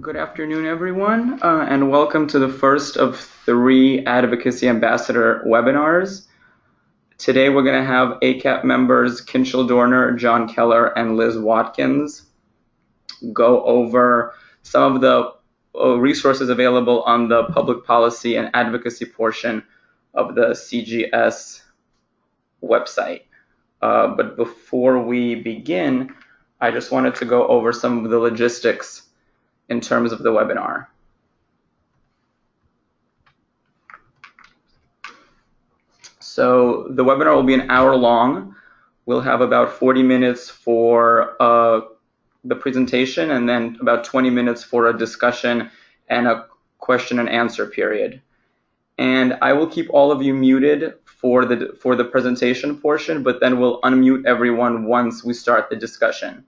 Good afternoon, everyone, and welcome to the first of 3 Advocacy Ambassador webinars. Today we're going to have ACAP members Kinshal Dorner, John Keller, and Liz Watkins go over some of the resources available on the public policy and advocacy portion of the CGS website. But before we begin, I just wanted to go over some of the logistics in terms of the webinar. So the webinar will be an hour long. We'll have about 40 minutes for the presentation and then about 20 minutes for a discussion and a question and answer period. And I will keep all of you muted for the presentation portion, but then we'll unmute everyone once we start the discussion.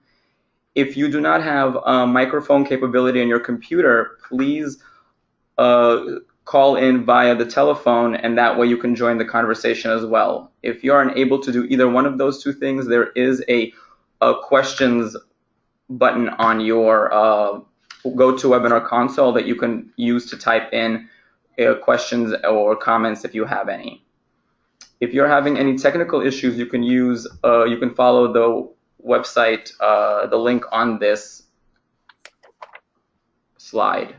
If you do not have a microphone capability on your computer, please call in via the telephone, and that way you can join the conversation as well. If you are unable to do either one of those two things, there is a questions button on your GoToWebinar console that you can use to type in questions or comments if you have any. If you're having any technical issues, you can follow the website, the link on this slide.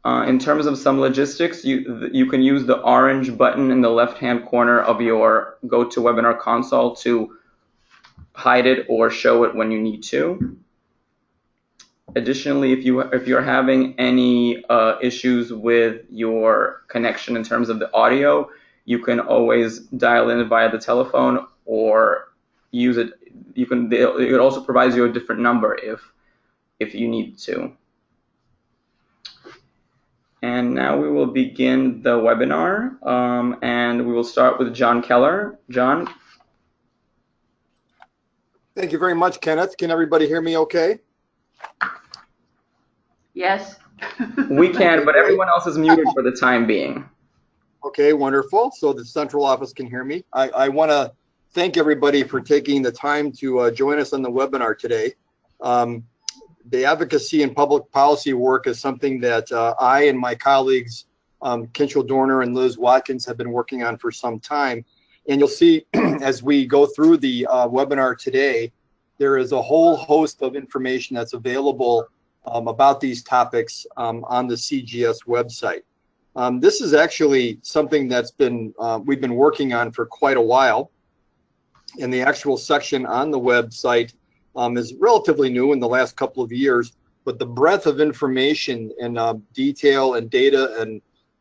In terms of some logistics, you can use the orange button in the left-hand corner of your GoToWebinar console to hide it or show it when you need to. Additionally, if you're having any issues with your connection in terms of the audio, you can always dial in via the telephone or use it. It also provides you a different number if you need to. And now we will begin the webinar, and we will start with John Keller. John? Thank you very much, Kenneth. Can everybody hear me okay? Yes. We can, but everyone else is muted for the time being. Okay, wonderful. So the central office can hear me. I want to thank everybody for taking the time to join us on the webinar today. The advocacy and public policy work is something that I and my colleagues, Kinshal Dorner and Liz Watkins, have been working on for some time. And you'll see as we go through the webinar today, there is a whole host of information that's available about these topics on the CGS website. This is actually something that's we've been working on for quite a while. And the actual section on the website is relatively new in the last couple of years, but the breadth of information and detail and data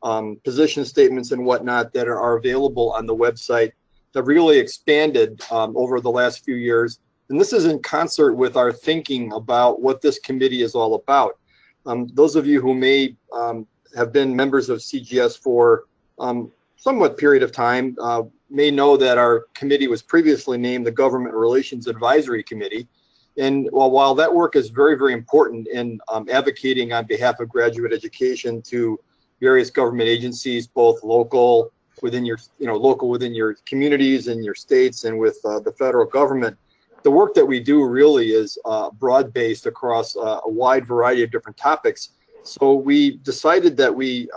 and position statements and whatnot that are available on the website have really expanded over the last few years. And this is in concert with our thinking about what this committee is all about. Those of you who may have been members of CGS for somewhat period of time may know that our committee was previously named the Government Relations Advisory Committee. And while that work is very, very important in advocating on behalf of graduate education to various government agencies, both local within your communities and your states and with the federal government, the work that we do really is broad-based across a wide variety of different topics. So we decided that we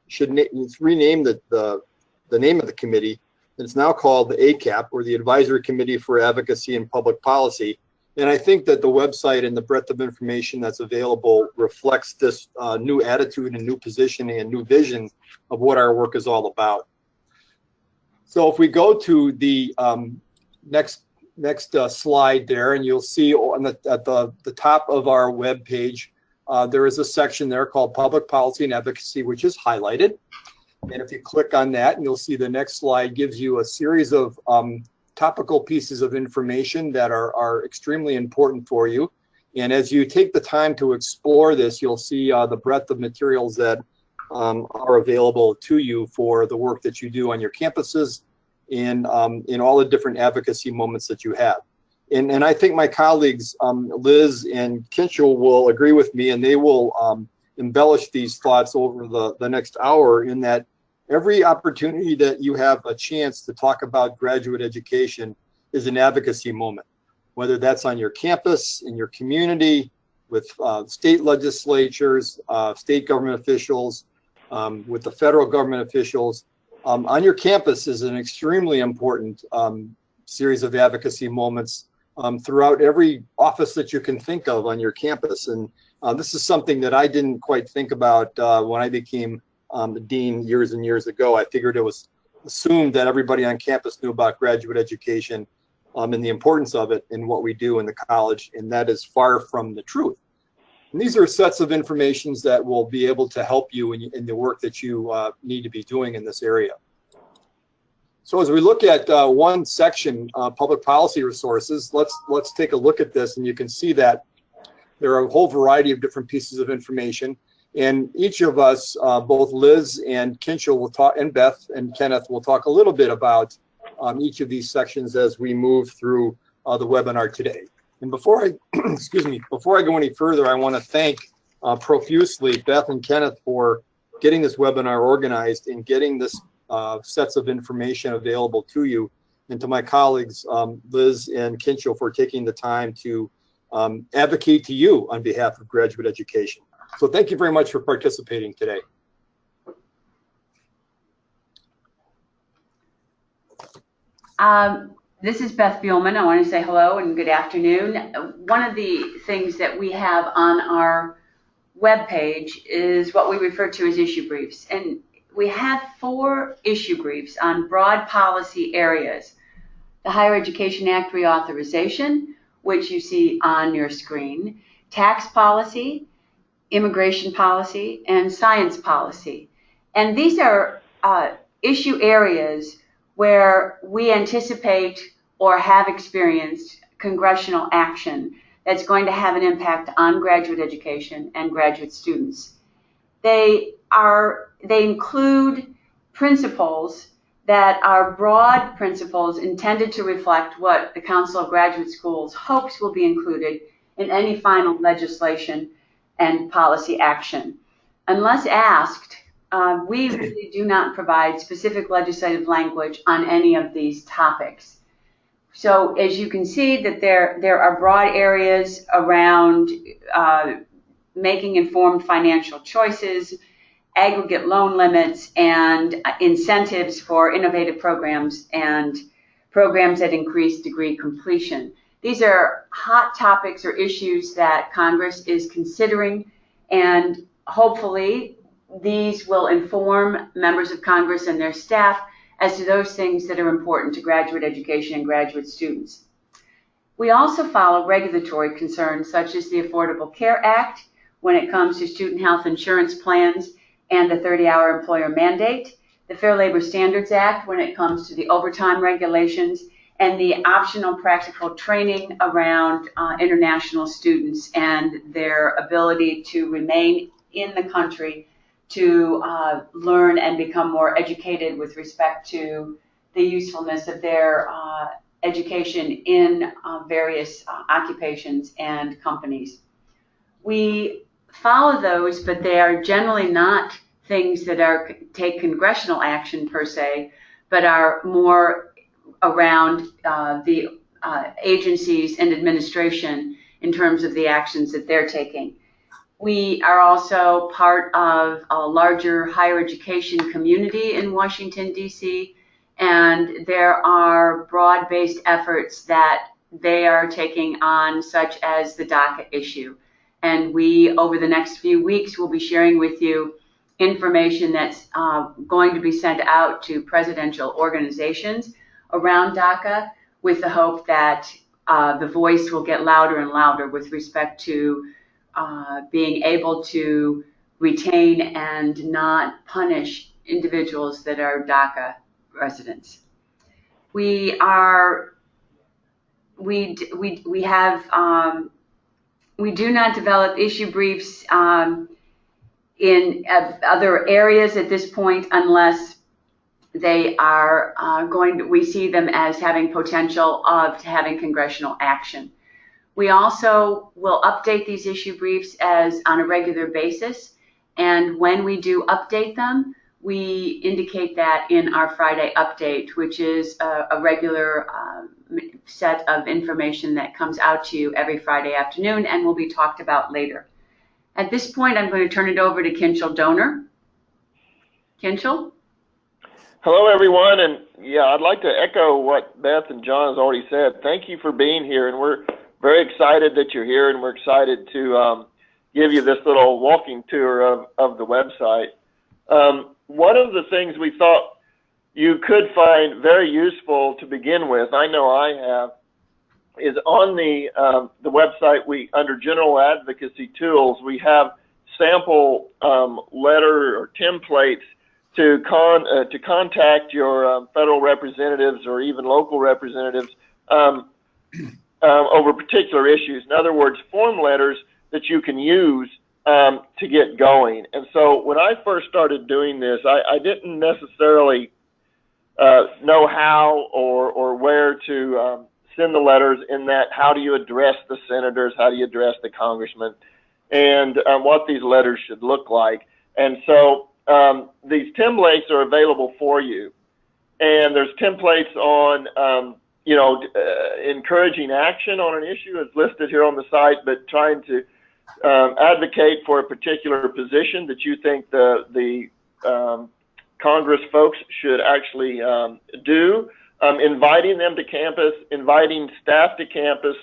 should rename the name of the committee. It's now called the ACAP, or the Advisory Committee for Advocacy and Public Policy. And I think that the website and the breadth of information that's available reflects this new attitude and new positioning and new vision of what our work is all about. So if we go to the next slide there, and you'll see at the top of our web page, there is a section there called Public Policy and Advocacy, which is highlighted. And if you click on that, and you'll see the next slide gives you a series of topical pieces of information that are extremely important for you. And as you take the time to explore this, you'll see the breadth of materials that are available to you for the work that you do on your campuses and in all the different advocacy moments that you have. And I think my colleagues, Liz and Kinshal, will agree with me, and they will embellish these thoughts over the next hour, in that every opportunity that you have a chance to talk about graduate education is an advocacy moment, whether that's on your campus, in your community, with state legislatures, state government officials, with the federal government officials. On your campus is an extremely important series of advocacy moments throughout every office that you can think of on your campus. And this is something that I didn't quite think about when I became the dean years and years ago. I figured it was assumed that everybody on campus knew about graduate education and the importance of it in what we do in the college, and that is far from the truth. And these are sets of informations that will be able to help you in the work that you need to be doing in this area. So as we look at one section, public policy resources, let's take a look at this, and you can see that there are a whole variety of different pieces of information. And each of us, both Liz and Kinchel will talk, and Beth and Kenneth will talk a little bit about each of these sections as we move through the webinar today. And before I, excuse me, before I go any further, I want to thank profusely Beth and Kenneth for getting this webinar organized and getting this sets of information available to you, and to my colleagues, Liz and Kinchel, for taking the time to advocate to you on behalf of graduate education. So thank you very much for participating today. This is Beth Buellman. I want to say hello and good afternoon. One of the things that we have on our webpage is what we refer to as issue briefs. And we have 4 issue briefs on broad policy areas. The Higher Education Act reauthorization, which you see on your screen, tax policy, immigration policy, and science policy. And these are issue areas where we anticipate or have experienced congressional action that's going to have an impact on graduate education and graduate students. They include principles that are broad principles intended to reflect what the Council of Graduate Schools hopes will be included in any final legislation and policy action. Unless asked, we really do not provide specific legislative language on any of these topics. So as you can see, that there are broad areas around making informed financial choices, aggregate loan limits, and incentives for innovative programs and programs that increase degree completion. These are hot topics or issues that Congress is considering, and hopefully these will inform members of Congress and their staff as to those things that are important to graduate education and graduate students. We also follow regulatory concerns such as the Affordable Care Act when it comes to student health insurance plans and the 30-hour employer mandate, the Fair Labor Standards Act when it comes to the overtime regulations, and the optional practical training around international students and their ability to remain in the country to learn and become more educated with respect to the usefulness of their education in various occupations and companies. We follow those, but they are generally not things that take congressional action per se, but are more around the agencies and administration in terms of the actions that they're taking. We are also part of a larger higher education community in Washington, D.C., and there are broad-based efforts that they are taking on, such as the DACA issue. And we, over the next few weeks, will be sharing with you information that's going to be sent out to presidential organizations around DACA, with the hope that the voice will get louder and louder with respect to being able to retain and not punish individuals that are DACA residents. We do not develop issue briefs in other areas at this point unless they are we see them as having potential of having congressional action. We also will update these issue briefs on a regular basis, and when we do update them, we indicate that in our Friday update, which is a regular set of information that comes out to you every Friday afternoon and will be talked about later. At this point, I'm going to turn it over to Kinchel Donor. Kinchel? Hello, everyone, and yeah, I'd like to echo what Beth and John has already said. Thank you for being here, and we're very excited that you're here, and we're excited to give you this little walking tour of the website. One of the things we thought you could find very useful to begin with, I know I have, is on the website. Under General Advocacy Tools, we have sample letter or templates to contact your federal representatives or even local representatives over particular issues. In other words, form letters that you can use to get going. And so when I first started doing this, I didn't necessarily know how or where to send the letters, in that how do you address the senators, how do you address the congressmen, and what these letters should look like. And so these templates are available for you, and there's templates on encouraging action on an issue is listed here on the site, but trying to advocate for a particular position that you think the Congress folks should actually do, inviting them to campus, inviting staff to campus,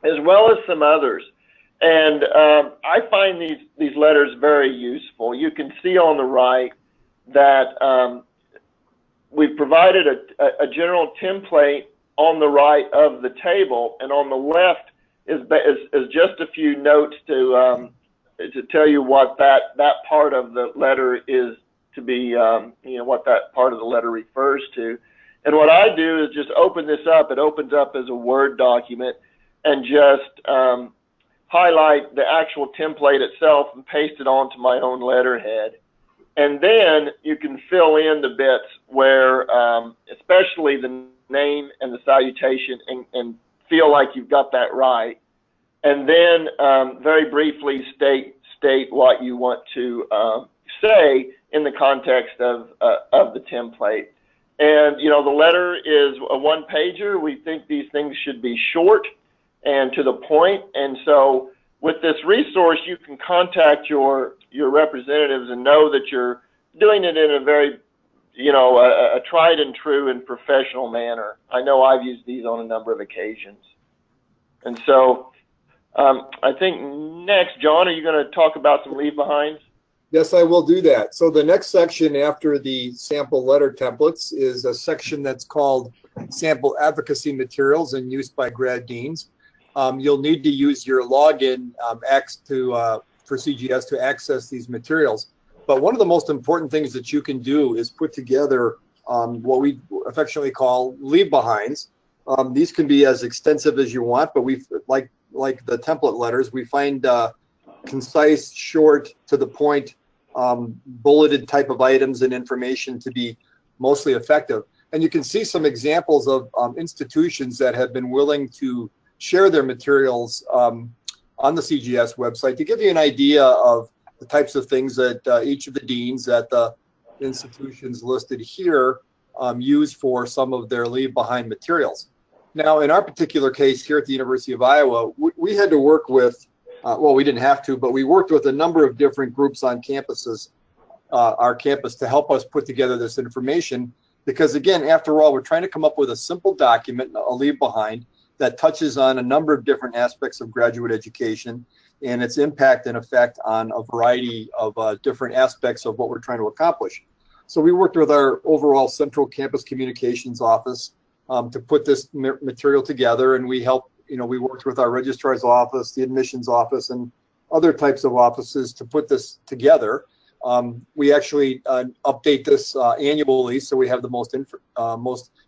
as well as some others. And I find these letters very useful. You can see on the right that we've provided a general template on the right of the table, and on the left is just a few notes to tell you what that part of the letter is to be, what that part of the letter refers to. And what I do is just open this up. It opens up as a Word document, and just highlight the actual template itself and paste it onto my own letterhead. And then you can fill in the bits where, especially the name and the salutation, and feel like you've got that right. And then very briefly state what you want to say in the context of the template. And, the letter is a one-pager. We think these things should be short and to the point. And so with this resource, you can contact your representatives and know that you're doing it in a very, a tried and true and professional manner. I know I've used these on a number of occasions. And so I think next, John, are you going to talk about some leave-behinds? Yes, I will do that. So the next section after the sample letter templates is a section that's called Sample Advocacy Materials and Use by Grad Deans. You'll need to use your login for CGS to access these materials. But one of the most important things that you can do is put together what we affectionately call leave-behinds. These can be as extensive as you want, but we like the template letters, we find concise, short, to the point, bulleted type of items and information to be mostly effective. And you can see some examples of institutions that have been willing to share their materials on the CGS website to give you an idea of the types of things that each of the deans at the institutions listed here use for some of their leave-behind materials. Now, in our particular case here at the University of Iowa, we had to work with, well, we didn't have to, but we worked with a number of different groups on campuses, our campus, to help us put together this information. Because again, after all, we're trying to come up with a simple document, a leave-behind, that touches on a number of different aspects of graduate education and its impact and effect on a variety of different aspects of what we're trying to accomplish. So we worked with our overall Central Campus Communications Office to put this material together, and we helped, we worked with our registrar's office, the admissions office, and other types of offices to put this together. We actually update this annually, so we have the most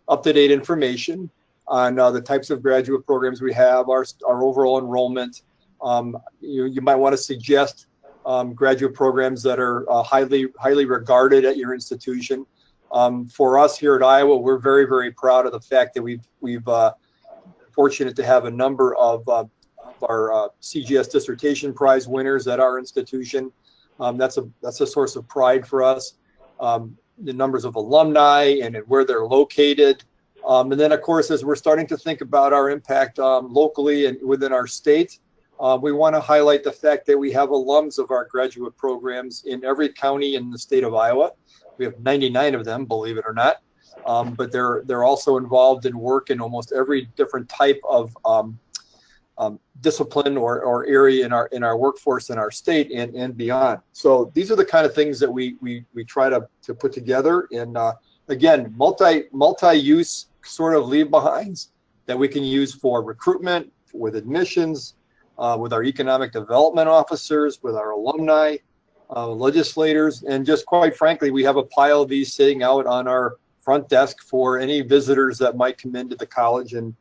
up-to-date information on the types of graduate programs we have, our overall enrollment. You might want to suggest graduate programs that are highly regarded at your institution. For us here at Iowa, we're very, very proud of the fact that we've fortunate to have a number of our CGS Dissertation Prize winners at our institution. That's a source of pride for us. The numbers of alumni and where they're located, And then, of course, as we're starting to think about our impact locally and within our state, we want to highlight the fact that we have alums of our graduate programs in every county in the state of Iowa. We have 99 of them, believe it or not. But they're also involved in work in almost every different type of discipline or area in our workforce in our state and beyond. So these are the kind of things that we try to put together. And again, multi-use sort of leave behinds that we can use for recruitment, with admissions, with our economic development officers, with our alumni, legislators, and just quite frankly, we have a pile of these sitting out on our front desk for any visitors that might come into the college and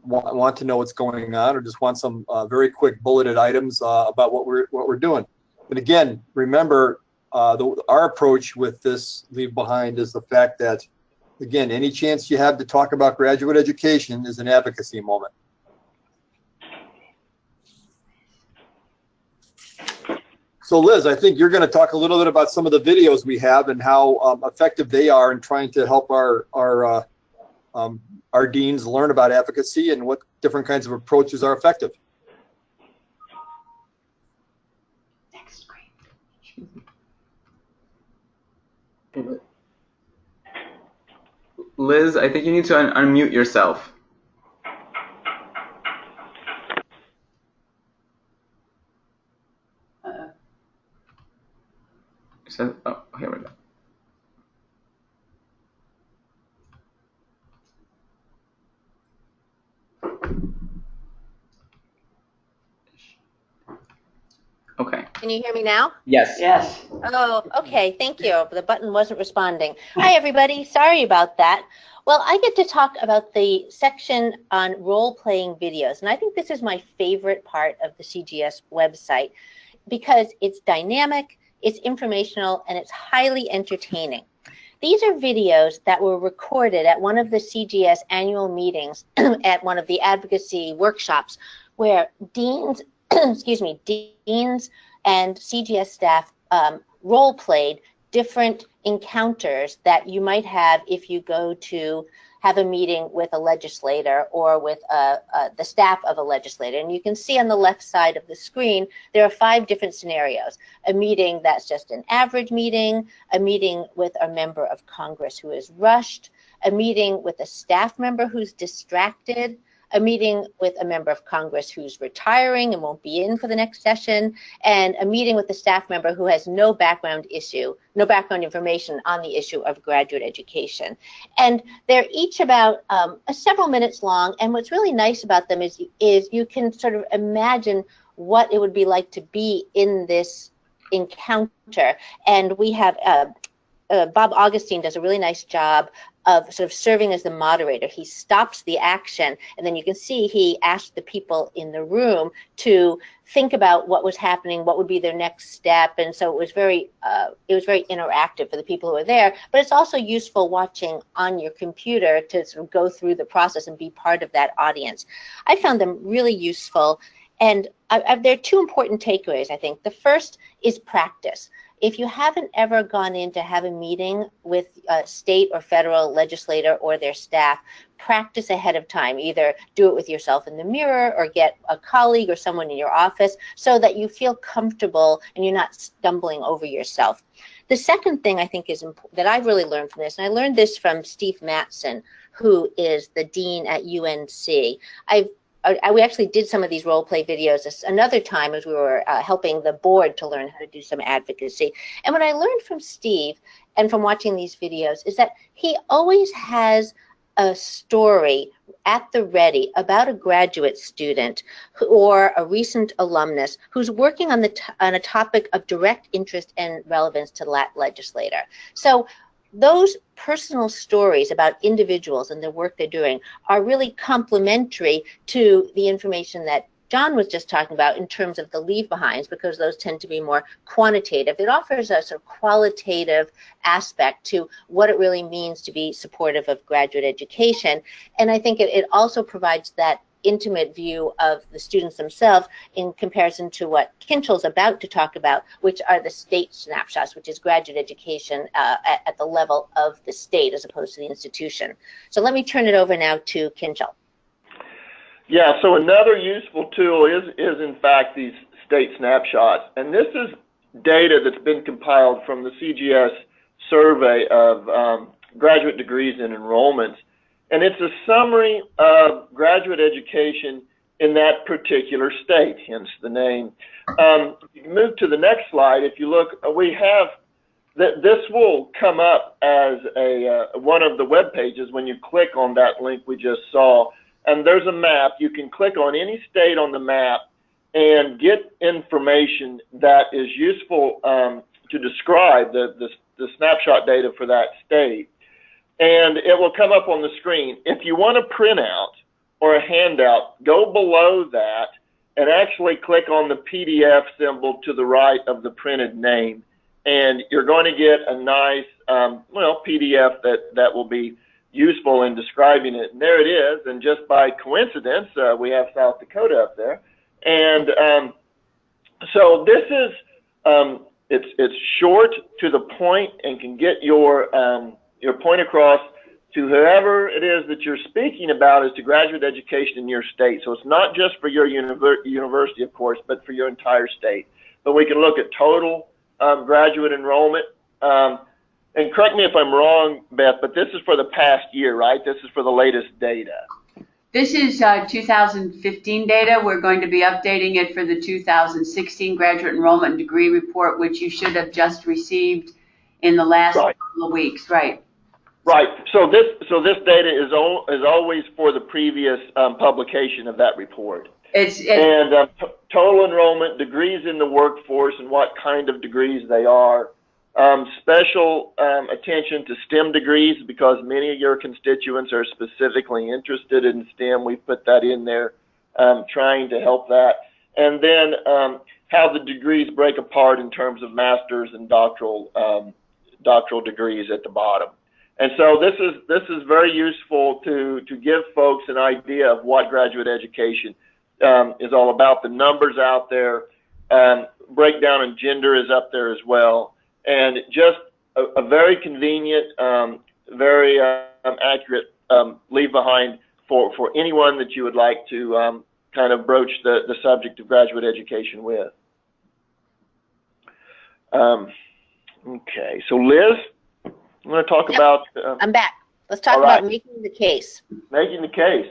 want to know what's going on, or just want some very quick bulleted items about what we're doing. But again, remember, our approach with this leave behind is the fact that, again, any chance you have to talk about graduate education is an advocacy moment. So Liz, I think you're going to talk a little bit about some of the videos we have and how effective they are in trying to help our deans learn about advocacy and what different kinds of approaches are effective. Next screen. Liz, I think you need to unmute yourself. So, oh, here we go. Okay. Can you hear me now? Yes. Yes. Oh, okay. Thank you. The button wasn't responding. Hi, everybody. Sorry about that. Well, I get to talk about the section on role-playing videos, and I think this is my favorite part of the CGS website because it's dynamic, it's informational, and it's highly entertaining. These are videos that were recorded at one of the CGS annual meetings at one of the advocacy workshops where deans, deans and CGS staff role-played different encounters that you might have if you go to have a meeting with a legislator or with the staff of a legislator. And you can see on the left side of the screen, there are 5 different scenarios. A meeting that's just an average meeting, a meeting with a member of Congress who is rushed, a meeting with a staff member who's distracted, a meeting with a member of Congress who's retiring and won't be in for the next session, and a meeting with a staff member who has no background information on the issue of graduate education. And they're each about several minutes long, and what's really nice about them is you can sort of imagine what it would be like to be in this encounter. And we have Bob Augustine does a really nice job of sort of serving as the moderator. He stops the action, and then you can see he asked the people in the room to think about what was happening, what would be their next step, and so it was very interactive for the people who were there. But it's also useful watching on your computer to sort of go through the process and be part of that audience. I found them really useful, and there are 2 important takeaways, I think. The first is practice. If you haven't ever gone in to have a meeting with a state or federal legislator or their staff, practice ahead of time. Either do it with yourself in the mirror or get a colleague or someone in your office so that you feel comfortable and you're not stumbling over yourself. The second thing I think is that I've really learned from this, and I learned this from Steve Mattson, who is the dean at UNC. We actually did some of these role play videos another time as we were helping the board to learn how to do some advocacy. And what I learned from Steve and from watching these videos is that he always has a story at the ready about a graduate student or a recent alumnus who's working on a topic of direct interest and relevance to that legislator. So those personal stories about individuals and the work they're doing are really complementary to the information that John was just talking about in terms of the leave behinds, because those tend to be more quantitative. It offers a sort of qualitative aspect to what it really means to be supportive of graduate education. And I think it also provides that intimate view of the students themselves in comparison to what Kinchell's about to talk about, which are the state snapshots, which is graduate education at the level of the state as opposed to the institution. So let me turn it over now to Kinchell. Yeah, so another useful tool is in fact these state snapshots. And this is data that's been compiled from the CGS survey of graduate degrees and enrollments. And it's a summary of graduate education in that particular state, hence the name. You can move to the next slide. If you look, we have, this will come up as one of the web pages when you click on that link we just saw. And there's a map. You can click on any state on the map and get information that is useful to describe the snapshot data for that state. And it will come up on the screen. If you want a printout or a handout, go below that and actually click on the PDF symbol to the right of the printed name. And you're going to get a nice, PDF that will be useful in describing it. And there it is. And just by coincidence, we have South Dakota up there. And so this is, it's short to the point and can get your point across to whoever it is that you're speaking about as to graduate education in your state. So it's not just for your university, of course, but for your entire state. But we can look at total graduate enrollment. And correct me if I'm wrong, Beth, but this is for the past year, right? This is for the latest data. This is 2015 data. We're going to be updating it for the 2016 graduate enrollment and degree report, which you should have just received in the last couple of weeks, right? Right. So this data is always for the previous publication of that report. Total enrollment, degrees in the workforce, and what kind of degrees they are. Special attention to STEM degrees because many of your constituents are specifically interested in STEM. We put that in there, trying to help that. And then how the degrees break apart in terms of master's and doctoral degrees at the bottom. And so this is very useful to give folks an idea of what graduate education is all about. The numbers out there, breakdown in gender is up there as well. And just a very convenient, very accurate leave behind for anyone that you would like to kind of broach the subject of graduate education with. Okay, so Liz, I'm going to talk about... I'm back. Let's talk about making the case. Making the case.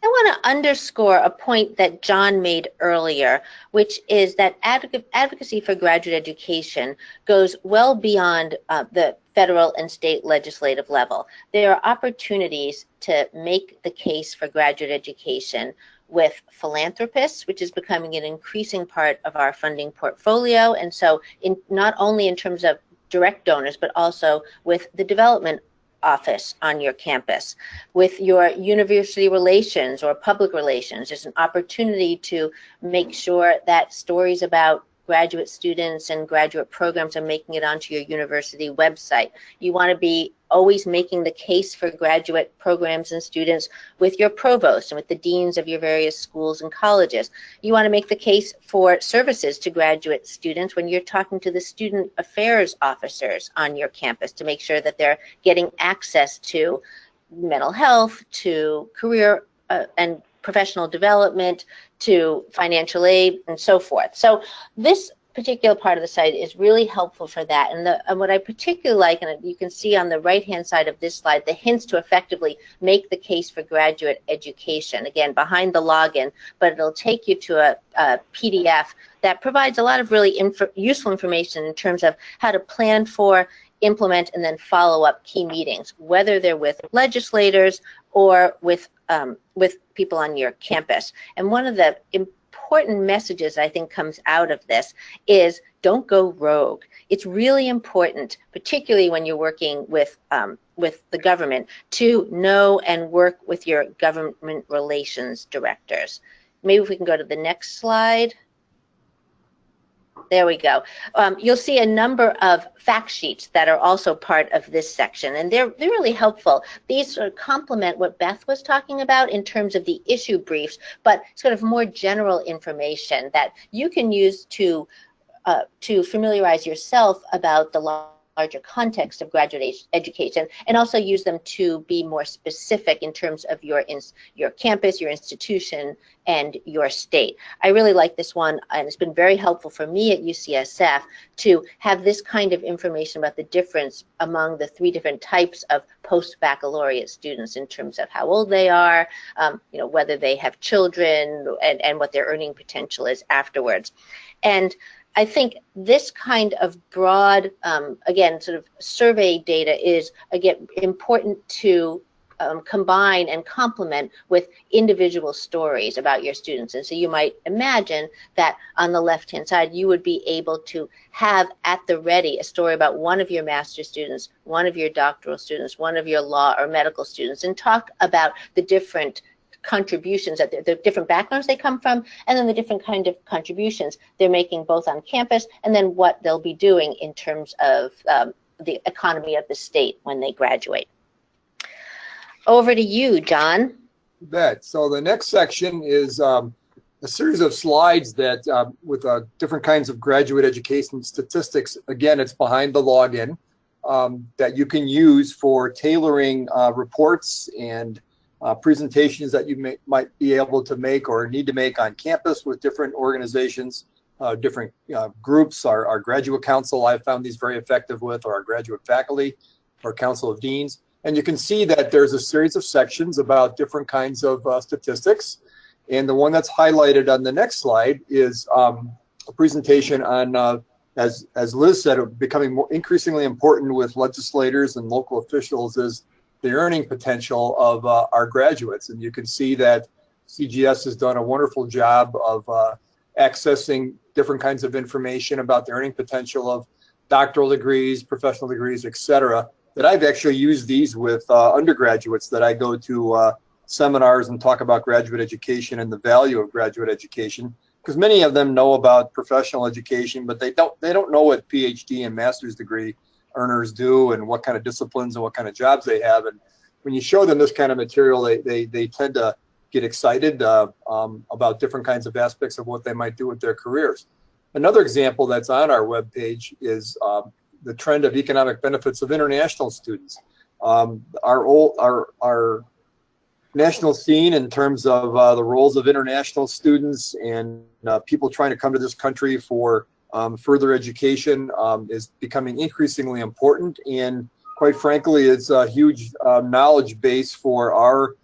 I want to underscore a point that John made earlier, which is that advocacy for graduate education goes well beyond the federal and state legislative level. There are opportunities to make the case for graduate education with philanthropists, which is becoming an increasing part of our funding portfolio. And so not only in terms of direct donors, but also with the development office on your campus. With your university relations or public relations, there's an opportunity to make sure that stories about graduate students and graduate programs are making it onto your university website. You want to be always making the case for graduate programs and students with your provost and with the deans of your various schools and colleges. You want to make the case for services to graduate students when you're talking to the student affairs officers on your campus to make sure that they're getting access to mental health, to career and professional development, to financial aid, and so forth. So this particular part of the site is really helpful for that. And what I particularly like, and you can see on the right-hand side of this slide, the hints to effectively make the case for graduate education. Again, behind the login, but it'll take you to a PDF that provides a lot of really useful information in terms of how to plan for, implement, and then follow up key meetings, whether they're with legislators or with people on your campus. And one of the important messages I think comes out of this is don't go rogue. It's really important, particularly when you're working with the government, to know and work with your government relations directors. Maybe if we can go to the next slide. There we go. You'll see a number of fact sheets that are also part of this section, and they're really helpful. These sort of complement what Beth was talking about in terms of the issue briefs, but sort of more general information that you can use to familiarize yourself about the larger context of graduate education, and also use them to be more specific in terms of your campus, your institution, and your state. I really like this one, and it's been very helpful for me at UCSF to have this kind of information about the difference among the 3 different types of post-baccalaureate students in terms of how old they are, whether they have children, and what their earning potential is afterwards. And I think this kind of broad, again, sort of survey data is, again, important to combine and complement with individual stories about your students. And so you might imagine that on the left-hand side, you would be able to have at the ready a story about one of your master's students, one of your doctoral students, one of your law or medical students, and talk about the different contributions, that the different backgrounds they come from, and then the different kind of contributions they're making both on campus, and then what they'll be doing in terms of the economy of the state when they graduate. Over to you, John. You bet. So the next section is a series of slides that with different kinds of graduate education statistics. Again, it's behind the login that you can use for tailoring reports and presentations that you might be able to make or need to make on campus with different organizations, different groups. Our graduate council, I've found these very effective with, or our graduate faculty, or council of deans. And you can see that there's a series of sections about different kinds of statistics. And the one that's highlighted on the next slide is a presentation on, as Liz said, becoming increasingly important with legislators and local officials is the earning potential of our graduates. And you can see that CGS has done a wonderful job of accessing different kinds of information about the earning potential of doctoral degrees, professional degrees, et cetera, that I've actually used these with undergraduates that I go to seminars and talk about graduate education and the value of graduate education, because many of them know about professional education, but they don't know what PhD and master's degree earners do and what kind of disciplines and what kind of jobs they have. And when you show them this kind of material, they tend to get excited about different kinds of aspects of what they might do with their careers. Another example that's on our webpage is the trend of economic benefits of international students. Our national scene in terms of the roles of international students and people trying to come to this country for further education is becoming increasingly important, and quite frankly, it's a huge knowledge base for our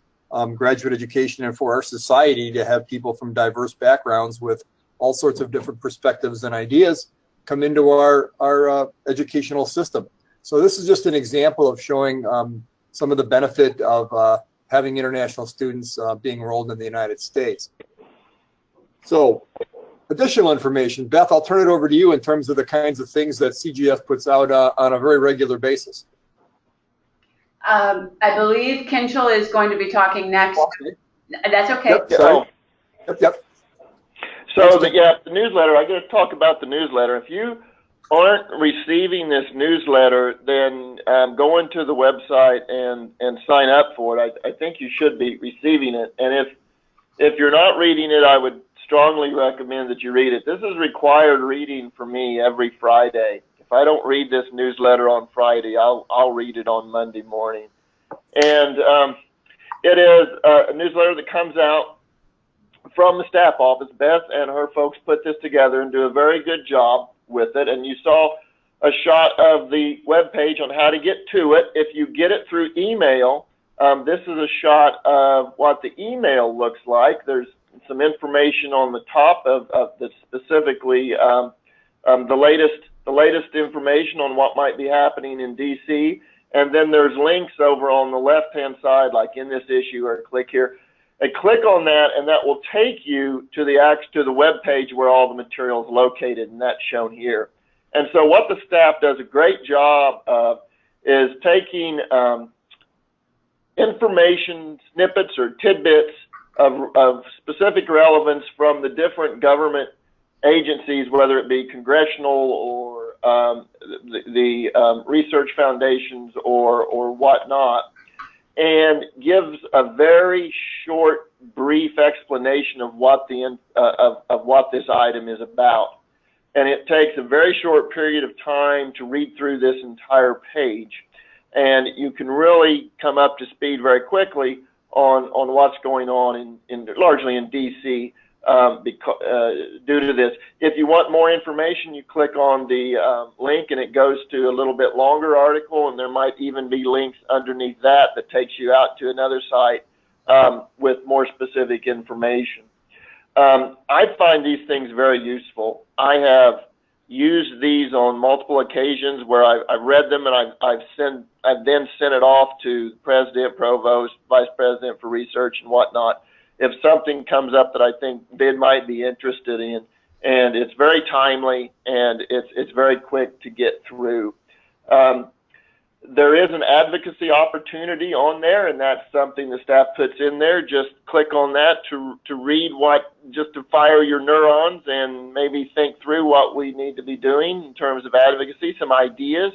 graduate education and for our society to have people from diverse backgrounds with all sorts of different perspectives and ideas come into our educational system. So this is just an example of showing some of the benefit of having international students being enrolled in the United States. So additional information, Beth, I'll turn it over to you in terms of the kinds of things that CGS puts out on a very regular basis. I believe Kinchel is going to be talking next. Okay. That's okay. Yep, sorry. Yep. So the newsletter, I got to talk about the newsletter. If you aren't receiving this newsletter, then go into the website and sign up for it. I think you should be receiving it. And if you're not reading it, I would strongly recommend that you read it. This is required reading for me every Friday. If I don't read this newsletter on Friday, I'll read it on Monday morning. And it is a newsletter that comes out from the staff office. Beth and her folks put this together and do a very good job with it. And you saw a shot of the web page on how to get to it. If you get it through email, this is a shot of what the email looks like. There's some information on the top of the specifically the latest information on what might be happening in DC, and then there's links over on the left-hand side, like in this issue, or click here, and click on that, and that will take you to the web page where all the material is located, and that's shown here. And so what the staff does a great job of is taking information snippets or tidbits of specific relevance from the different government agencies, whether it be congressional or the research foundations or whatnot, and gives a very short, brief explanation of what what this item is about. And it takes a very short period of time to read through this entire page, and you can really come up to speed very quickly on what's going on largely in DC due to this. If you want more information, you click on the link and it goes to a little bit longer article, and there might even be links underneath that takes you out to another site with more specific information. I find these things very useful. I have used these on multiple occasions where I've read them, and I've then sent it off to the president, provost, vice president for research and whatnot if something comes up that I think they might be interested in. And it's very timely, and it's very quick to get through. There is an advocacy opportunity on there, and that's something the staff puts in there. Just click on that to read just to fire your neurons and maybe think through what we need to be doing in terms of advocacy. Some ideas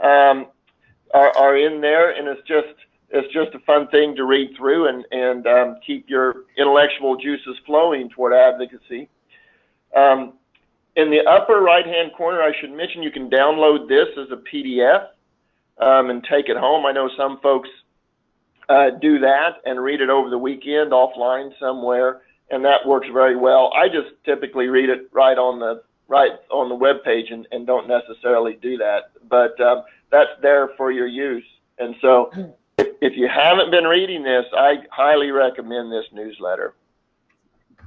are in there, and it's just a fun thing to read through and keep your intellectual juices flowing toward advocacy. In the upper right-hand corner, I should mention you can download this as a PDF. And take it home. I know some folks do that and read it over the weekend offline somewhere, and that works very well. I just typically read it right on the web page and don't necessarily do that, but that's there for your use. And so if you haven't been reading this, I highly recommend this newsletter.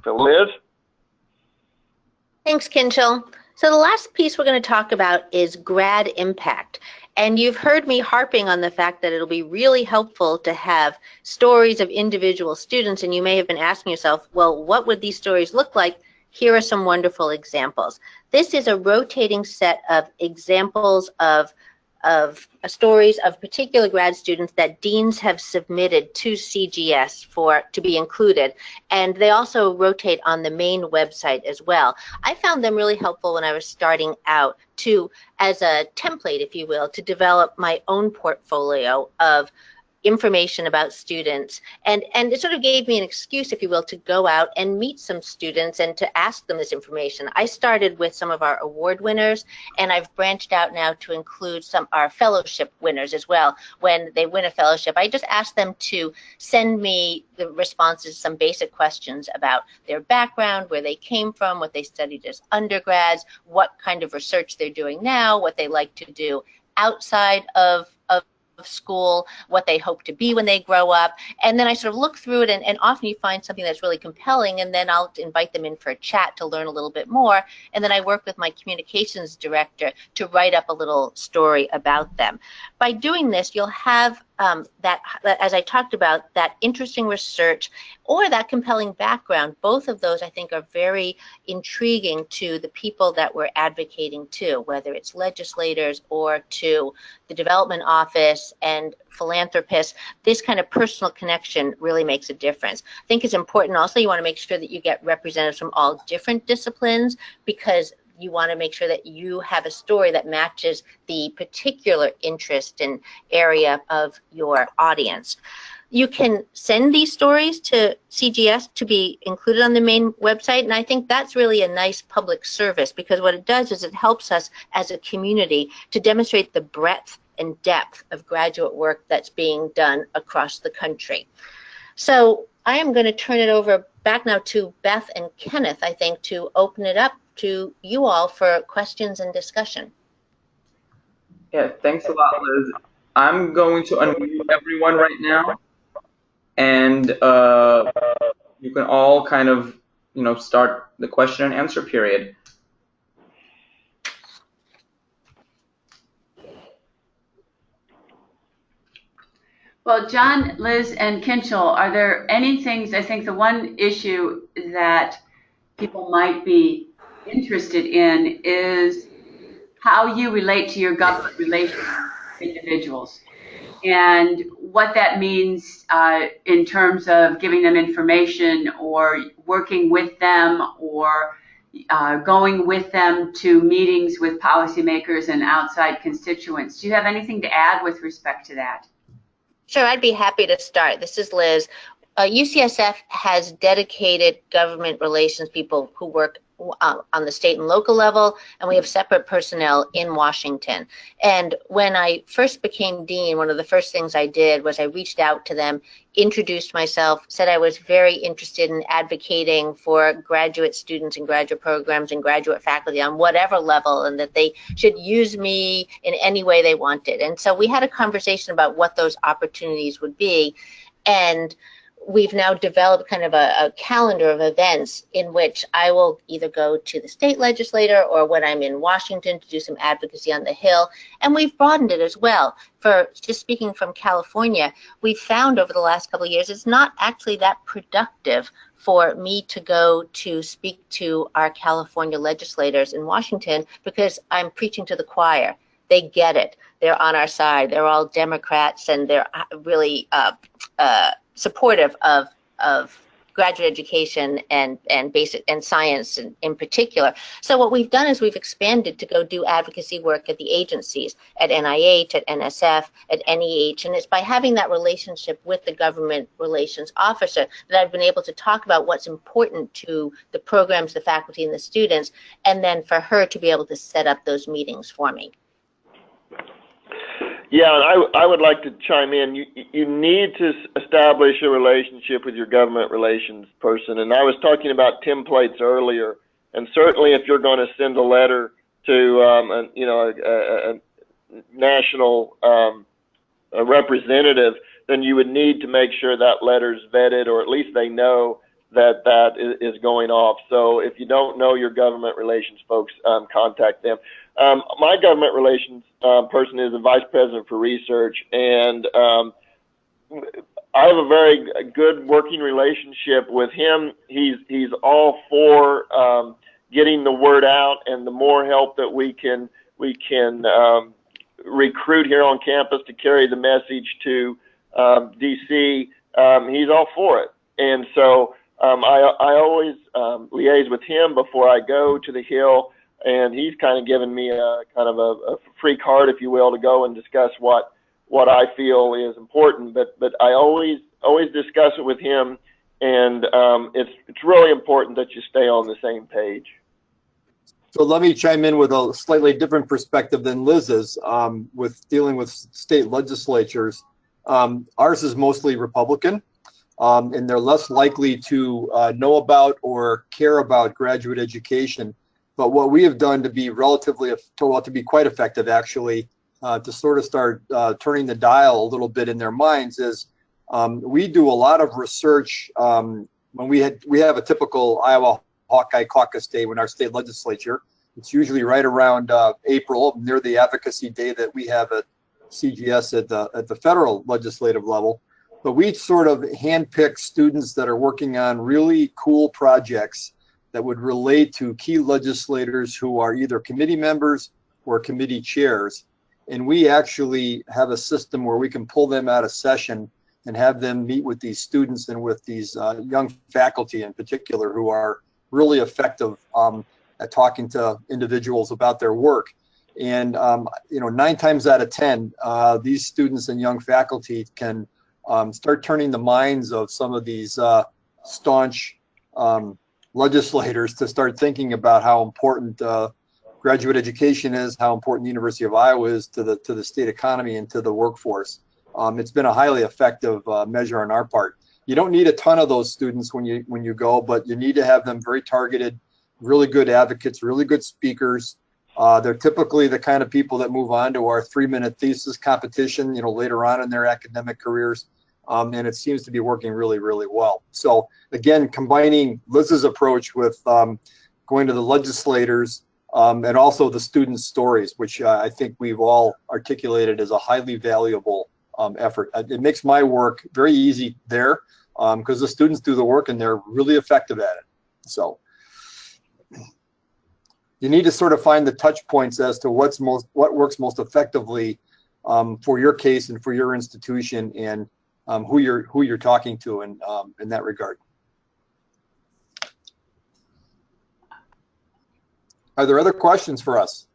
So Liz? Thanks, Kinchel. So the last piece we're going to talk about is grad impact. And you've heard me harping on the fact that it'll be really helpful to have stories of individual students, and you may have been asking yourself, well, what would these stories look like? Here are some wonderful examples. This is a rotating set of examples of stories of particular grad students that deans have submitted to CGS to be included, and they also rotate on the main website as well. I found them really helpful when I was starting out as a template, if you will, to develop my own portfolio of information about students, and it sort of gave me an excuse, if you will, to go out and meet some students and to ask them this information. I started with some of our award winners, and I've branched out now to include our fellowship winners as well. When they win a fellowship, I just ask them to send me the responses to some basic questions about their background, where they came from, what they studied as undergrads, what kind of research they're doing now, what they like to do outside of school, what they hope to be when they grow up. And then I sort of look through it, and often you find something that's really compelling, and then I'll invite them in for a chat to learn a little bit more. And then I work with my communications director to write up a little story about them. By doing this, you'll have that, as I talked about, that interesting research or that compelling background. Both of those, I think, are very intriguing to the people that we're advocating to, whether it's legislators or to the development office and philanthropists. This kind of personal connection really makes a difference. I think it's important also, you want to make sure that you get representatives from all different disciplines, because you want to make sure that you have a story that matches the particular interest and area of your audience. You can send these stories to CGS to be included on the main website, and I think that's really a nice public service, because what it does is it helps us as a community to demonstrate the breadth and depth of graduate work that's being done across the country. So I am going to turn it over back now to Beth and Kenneth, I think, to open it up to you all for questions and discussion. Yeah, thanks a lot, Liz. I'm going to unmute everyone right now, and you can all kind of, start the question and answer period. Well, John, Liz, and Kinchel, are there any things, I think the one issue that people might be interested in is how you relate to your government relations individuals and what that means in terms of giving them information or working with them or going with them to meetings with policymakers and outside constituents. Do you have anything to add with respect to that? Sure, I'd be happy to start. This is Liz. UCSF has dedicated government relations people who work on the state and local level, and we have separate personnel in Washington. And when I first became dean, one of the first things I did was I reached out to them, introduced myself, said I was very interested in advocating for graduate students and graduate programs and graduate faculty on whatever level, and that they should use me in any way they wanted. And so we had a conversation about what those opportunities would be. And we've now developed kind of a calendar of events in which I will either go to the state legislator or when I'm in Washington to do some advocacy on the Hill. And we've broadened it as well. For just speaking from California, we've found over the last couple of years it's not actually that productive for me to go to speak to our California legislators in Washington because I'm preaching to the choir. They get it. They're on our side. They're all Democrats, and they're really supportive of graduate education and basic and science in particular. So what we've done is we've expanded to go do advocacy work at the agencies, at NIH, at NSF, at NEH, and it's by having that relationship with the government relations officer that I've been able to talk about what's important to the programs, the faculty, and the students, and then for her to be able to set up those meetings for me. Yeah, and I would like to chime in. You need to establish a relationship with your government relations person. And I was talking about templates earlier. And certainly, if you're going to send a letter to a national representative, then you would need to make sure that letter's vetted, or at least they know that that is going off. So if you don't know your government relations folks, contact them. My government relations person is the vice president for research, and I have a very good working relationship with him. He's all for getting the word out, and the more help that we can recruit here on campus to carry the message to DC, he's all for it. And so I always liaise with him before I go to the Hill, and he's kind of given me a kind of a free card, if you will, to go and discuss what I feel is important. But I always discuss it with him, and it's really important that you stay on the same page. So let me chime in with a slightly different perspective than Liz's with dealing with state legislatures. Ours is mostly Republican. And they're less likely to know about or care about graduate education. But what we have done to be to be quite effective, actually, to sort of start turning the dial a little bit in their minds is we do a lot of research when we have a typical Iowa Hawkeye Caucus Day in our state legislature. It's usually right around April, near the advocacy day that we have at CGS at the federal legislative level. But we sort of handpick students that are working on really cool projects that would relate to key legislators who are either committee members or committee chairs. And we actually have a system where we can pull them out of session and have them meet with these students and with these young faculty in particular who are really effective at talking to individuals about their work. And 9 times out of 10, these students and young faculty can start turning the minds of some of these staunch legislators to start thinking about how important graduate education is, how important the University of Iowa is to the state economy and to the workforce. It's been a highly effective measure on our part. You don't need a ton of those students when you go, but you need to have them very targeted, really good advocates, really good speakers. They're typically the kind of people that move on to our 3-minute thesis competition, later on in their academic careers. And it seems to be working really, really well. So again, combining Liz's approach with going to the legislators and also the students' stories, which I think we've all articulated as a highly valuable effort. It makes my work very easy there because the students do the work and they're really effective at it. So you need to sort of find the touch points as to what works most effectively for your case and for your institution, and who you're talking to in that regard. Are there other questions for us?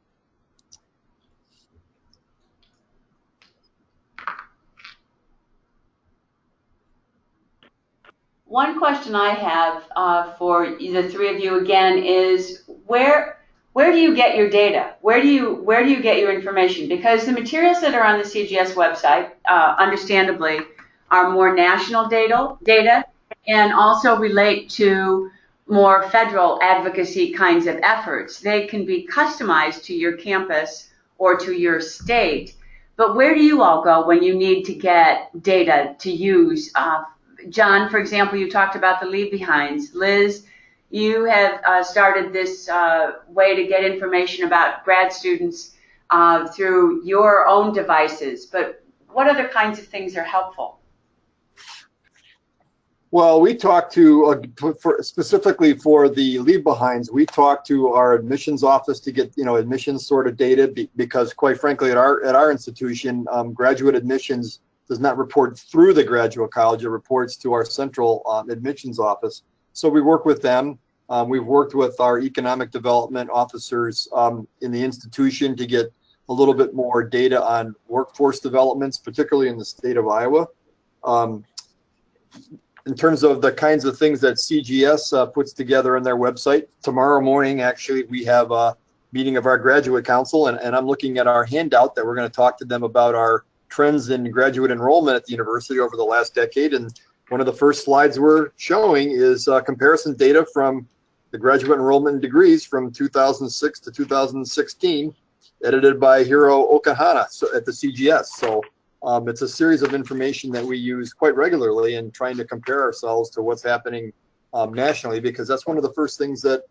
One question I have for the three of you again is where do you get your data? Where do you get your information? Because the materials that are on the CGS website, understandably, are more national data and also relate to more federal advocacy kinds of efforts. They can be customized to your campus or to your state. But where do you all go when you need to get data to use? John, for example, you talked about the leave behinds. Liz, you have started this way to get information about grad students through your own devices. But what other kinds of things are helpful? Well, we talk to, specifically for the leave behinds, we talk to our admissions office to get, admissions sort of data because quite frankly, at our institution, graduate admissions does not report through the graduate college, it reports to our central admissions office. So we work with them. We've worked with our economic development officers in the institution to get a little bit more data on workforce developments, particularly in the state of Iowa. In terms of the kinds of things that CGS puts together on their website, tomorrow morning, actually, we have a meeting of our graduate council, and I'm looking at our handout that we're going to talk to them about our trends in graduate enrollment at the university over the last decade. And one of the first slides we're showing is comparison data from the graduate enrollment and degrees from 2006 to 2016, edited by Hiro Okahana at the CGS. So it's a series of information that we use quite regularly in trying to compare ourselves to what's happening nationally, because that's one of the first things that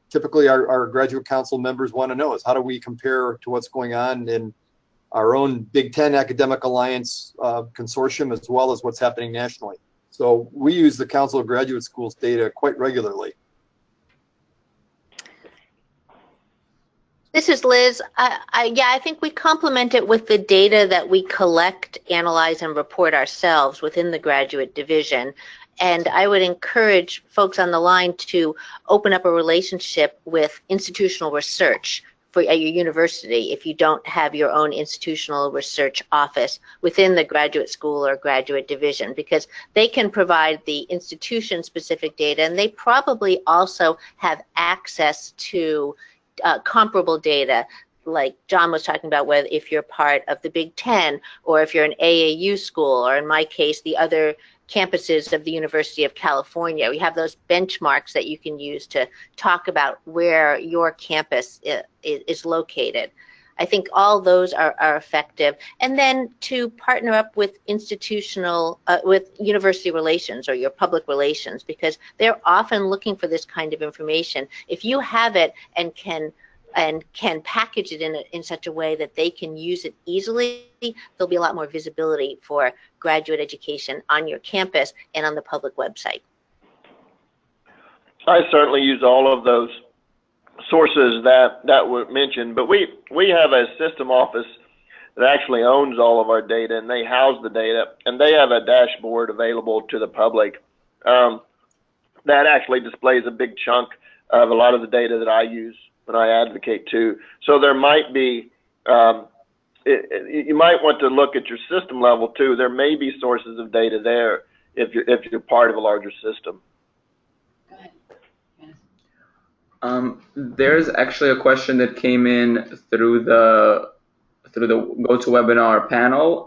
typically our graduate council members want to know is how do we compare to what's going on in our own Big Ten Academic Alliance consortium, as well as what's happening nationally. So we use the Council of Graduate Schools data quite regularly. This is Liz. I think we complement it with the data that we collect, analyze, and report ourselves within the graduate division. And I would encourage folks on the line to open up a relationship with institutional research at your university if you don't have your own institutional research office within the graduate school or graduate division, because they can provide the institution-specific data, and they probably also have access to comparable data, like John was talking about, whether if you're part of the Big Ten or if you're an AAU school, or in my case, the other campuses of the University of California. We have those benchmarks that you can use to talk about where your campus is located. I think all those are effective. And then to partner up with with university relations or your public relations, because they're often looking for this kind of information. If you have it and can package it in such a way that they can use it easily, there'll be a lot more visibility for graduate education on your campus and on the public website. I certainly use all of those sources that were mentioned, but we have a system office that actually owns all of our data, and they house the data, and they have a dashboard available to the public that actually displays a big chunk of a lot of the data that I use when I advocate too. So there might be, you might want to look at your system level too. There may be sources of data there if you're part of a larger system. There's actually a question that came in through the GoToWebinar panel.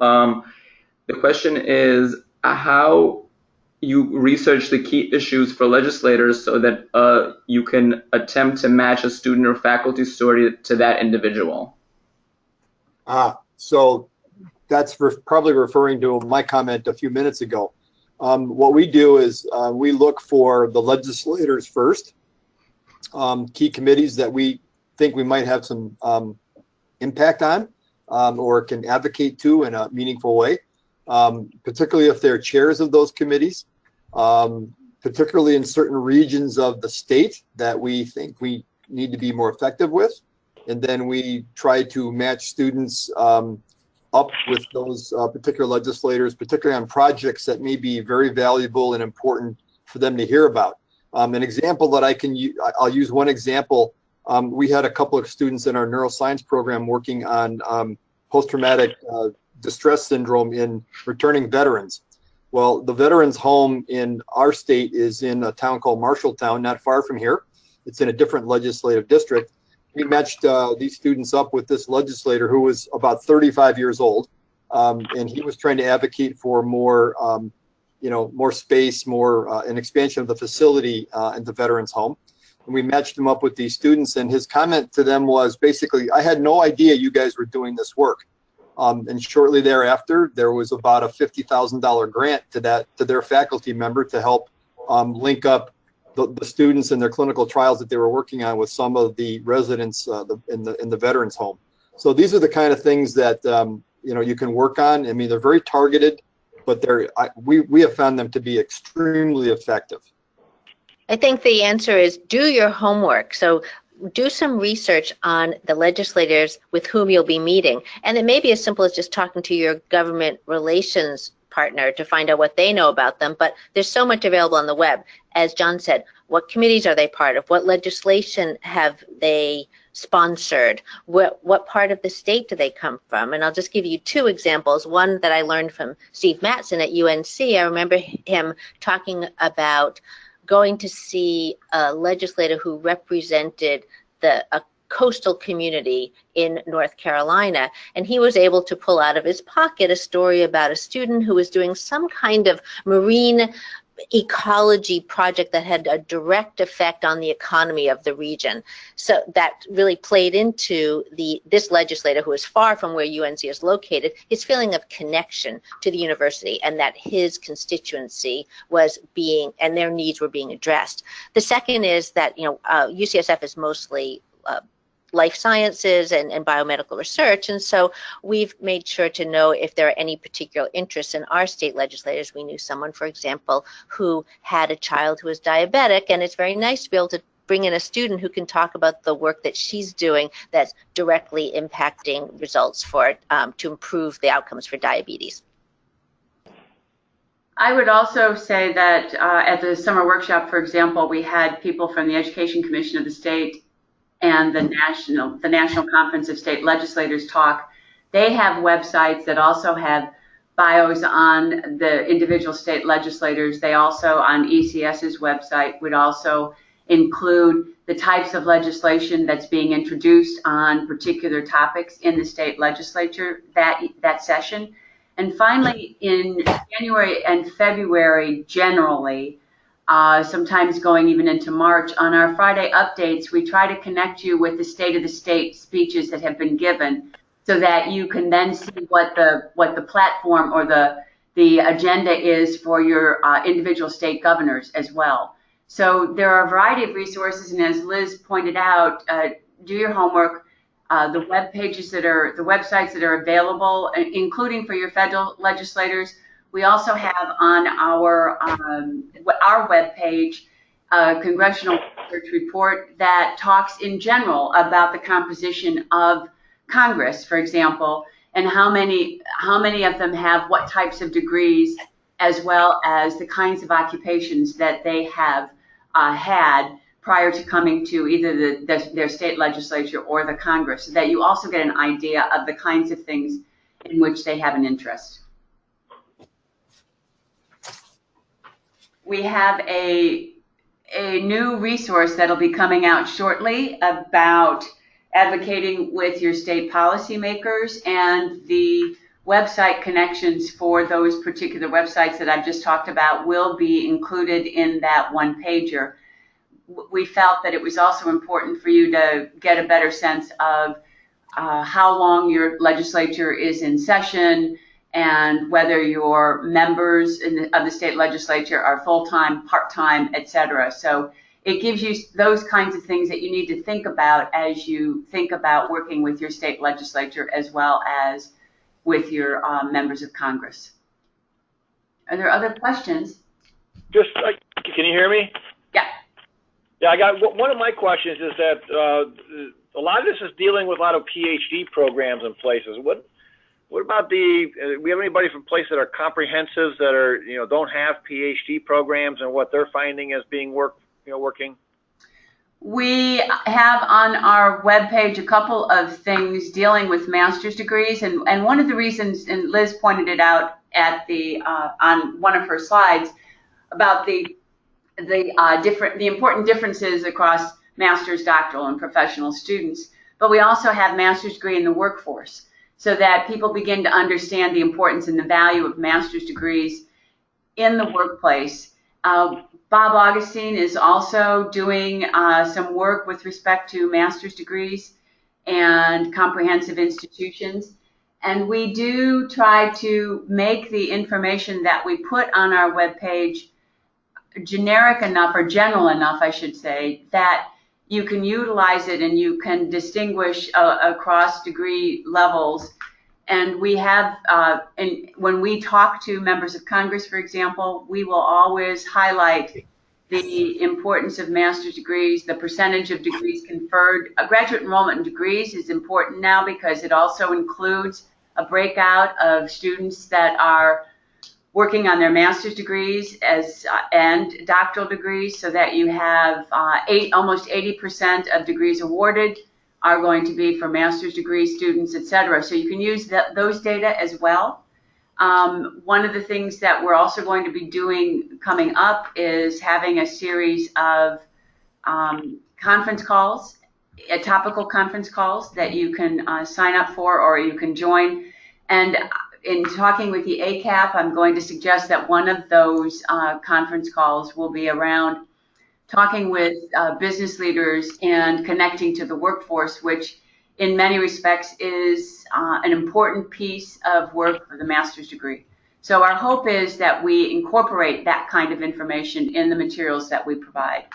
The question is how you research the key issues for legislators so that you can attempt to match a student or faculty story to that individual. So that's probably referring to my comment a few minutes ago. What we do is we look for the legislators first, key committees that we think we might have some impact on or can advocate to in a meaningful way, particularly if they're chairs of those committees, particularly in certain regions of the state that we think we need to be more effective with. And then we try to match students up with those particular legislators, particularly on projects that may be very valuable and important for them to hear about. An example that I'll use one example we had a couple of students in our neuroscience program working on post-traumatic distress syndrome in returning veterans. Well, the veterans home in our state is in a town called Marshalltown, not far from here. It's in a different legislative district. We matched these students up with this legislator who was about 35 years old, and he was trying to advocate for more, more space, more an expansion of the facility in the veterans home. And we matched him up with these students, and his comment to them was basically, "I had no idea you guys were doing this work." And shortly thereafter, there was about a $50,000 grant to their faculty member to help link up the students and their clinical trials that they were working on with some of the residents in the veterans home. So these are the kind of things that you can work on. I mean, they're very targeted, but we have found them to be extremely effective. I think the answer is do your homework. So do some research on the legislators with whom you'll be meeting. And it may be as simple as just talking to your government relations partner to find out what they know about them, but there's so much available on the web. As John said, what committees are they part of? What legislation have they sponsored? What part of the state do they come from? And I'll just give you two examples. One that I learned from Steve Mattson at UNC. I remember him talking about going to see a legislator who represented a coastal community in North Carolina, and he was able to pull out of his pocket a story about a student who was doing some kind of marine ecology project that had a direct effect on the economy of the region. So that really played into this legislator, who is far from where UNC is located, his feeling of connection to the university, and that his constituency was and their needs were being addressed. The second is that UCSF is mostly life sciences and biomedical research, and so we've made sure to know if there are any particular interests in our state legislators. We knew someone, for example, who had a child who was diabetic, and it's very nice to be able to bring in a student who can talk about the work that she's doing that's directly impacting results to improve the outcomes for diabetes. I would also say that at the summer workshop, for example, we had people from the Education Commission of the state and the National Conference of State Legislators talk. They have websites that also have bios on the individual state legislators. They also, on ECS's website, would also include the types of legislation that's being introduced on particular topics in the state legislature that session. And finally, in January and February generally, sometimes going even into March, on our Friday updates, we try to connect you with the State of the State speeches that have been given, so that you can then see what the platform or the agenda is for your individual state governors as well. So there are a variety of resources, and as Liz pointed out, do your homework. The websites that are available, including for your federal legislators. We also have on our webpage a congressional research report that talks in general about the composition of Congress, for example, and how many of them have what types of degrees, as well as the kinds of occupations that they have had prior to coming to either their state legislature or the Congress, so that you also get an idea of the kinds of things in which they have an interest. We have a new resource that'll be coming out shortly about advocating with your state policymakers, and the website connections for those particular websites that I've just talked about will be included in that one-pager. We felt that it was also important for you to get a better sense of how long your legislature is in session, and whether your members of the state legislature are full-time, part-time, etc. So it gives you those kinds of things that you need to think about as you think about working with your state legislature as well as with your members of Congress. Are there other questions? Just, can you hear me? Yeah. Yeah, I got one of my questions is that a lot of this is dealing with a lot of PhD programs in places. What about we have anybody from places that are comprehensives that are, don't have PhD programs, and what they're finding as being working? We have on our webpage a couple of things dealing with master's degrees, and one of the reasons, and Liz pointed it out at the on one of her slides about the important differences across master's, doctoral, and professional students. But we also have master's degree in the workforce, so that people begin to understand the importance and the value of master's degrees in the workplace. Bob Augustine is also doing some work with respect to master's degrees and comprehensive institutions. And we do try to make the information that we put on our webpage generic enough, or general enough, I should say, that you can utilize it and you can distinguish across degree levels. And we have, and when we talk to members of Congress, for example, we will always highlight the importance of master's degrees, the percentage of degrees conferred. Graduate enrollment in degrees is important now because it also includes a breakout of students that are working on their master's degrees and doctoral degrees, so that you have almost 80% of degrees awarded are going to be for master's degree students, et cetera. So you can use those data as well. One of the things that we're also going to be doing coming up is having a series of conference calls, topical conference calls that you can sign up for or you can join. And in talking with the ACAP, I'm going to suggest that one of those conference calls will be around talking with business leaders and connecting to the workforce, which in many respects is an important piece of work for the master's degree. So our hope is that we incorporate that kind of information in the materials that we provide.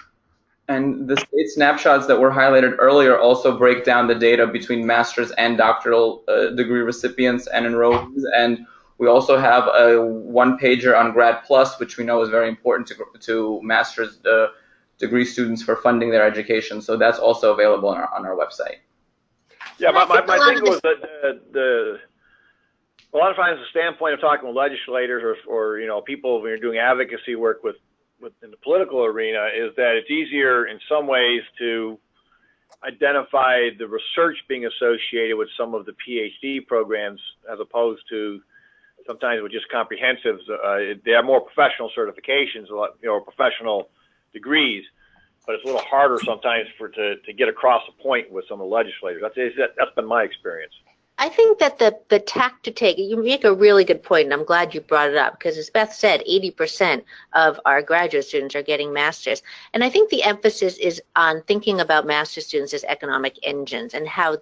And the state snapshots that were highlighted earlier also break down the data between master's and doctoral degree recipients and enrollees. And we also have a one-pager on Grad Plus, which we know is very important to master's degree students for funding their education. So that's also available on our website. Yeah, my thing was that a lot of times the standpoint of talking with legislators or people when you're doing advocacy work in the political arena is that it's easier in some ways to identify the research being associated with some of the PhD programs as opposed to sometimes with just comprehensives. They have more professional certifications, professional degrees, but it's a little harder sometimes to get across the point with some of the legislators. That's been my experience. I think that the tack to take, you make a really good point, and I'm glad you brought it up, because as Beth said, 80% of our graduate students are getting masters. And I think the emphasis is on thinking about master's students as economic engines, and how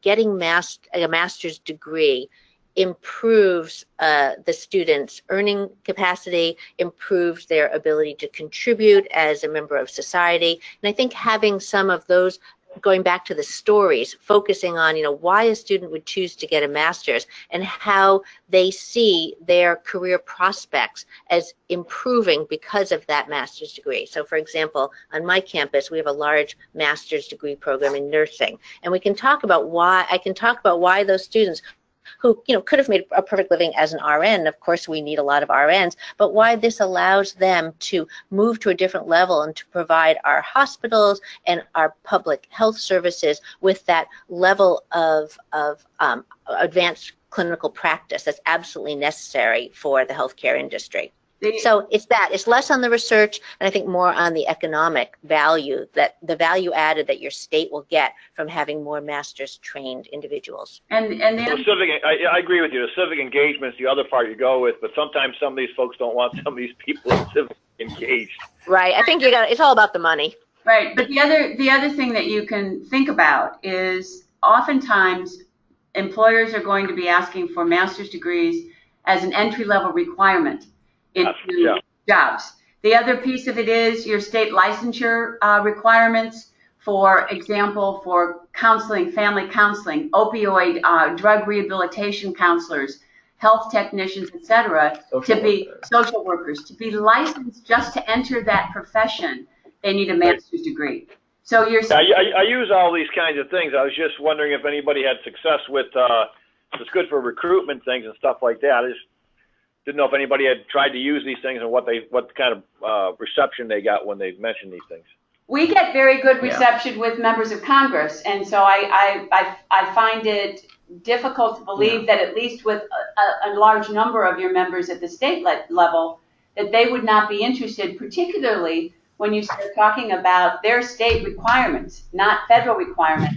getting a master's degree improves the students' earning capacity, improves their ability to contribute as a member of society. And I think having some of those, going back to the stories, focusing on why a student would choose to get a master's and how they see their career prospects as improving because of that master's degree. So for example, on my campus we have a large master's degree program in nursing, and I can talk about why those students who could have made a perfect living as an RN, of course we need a lot of RNs, but why this allows them to move to a different level and to provide our hospitals and our public health services with that level of advanced clinical practice that's absolutely necessary for the healthcare industry. So it's less on the research and I think more on the economic value, that the value added that your state will get from having more master's trained individuals. And I agree with you. The civic engagement is the other part you go with, but sometimes some of these folks don't want some of these people civic engaged. Right. I think it's all about the money. Right. But the other thing that you can think about is oftentimes employers are going to be asking for master's degrees as an entry-level requirement into jobs. The other piece of it is your state licensure requirements, for example, for counseling, family counseling, opioid, drug rehabilitation counselors, health technicians, etc., social workers, to be licensed just to enter that profession, they need a master's degree. So I use all these kinds of things. I was just wondering if anybody had success with it's good for recruitment things and stuff like that. I just didn't know if anybody had tried to use these things and what kind of reception they got when they mentioned these things. We get very good reception with members of Congress, and so I find it difficult to believe that at least with a large number of your members at the state level, that they would not be interested, particularly when you start talking about their state requirements, not federal requirements,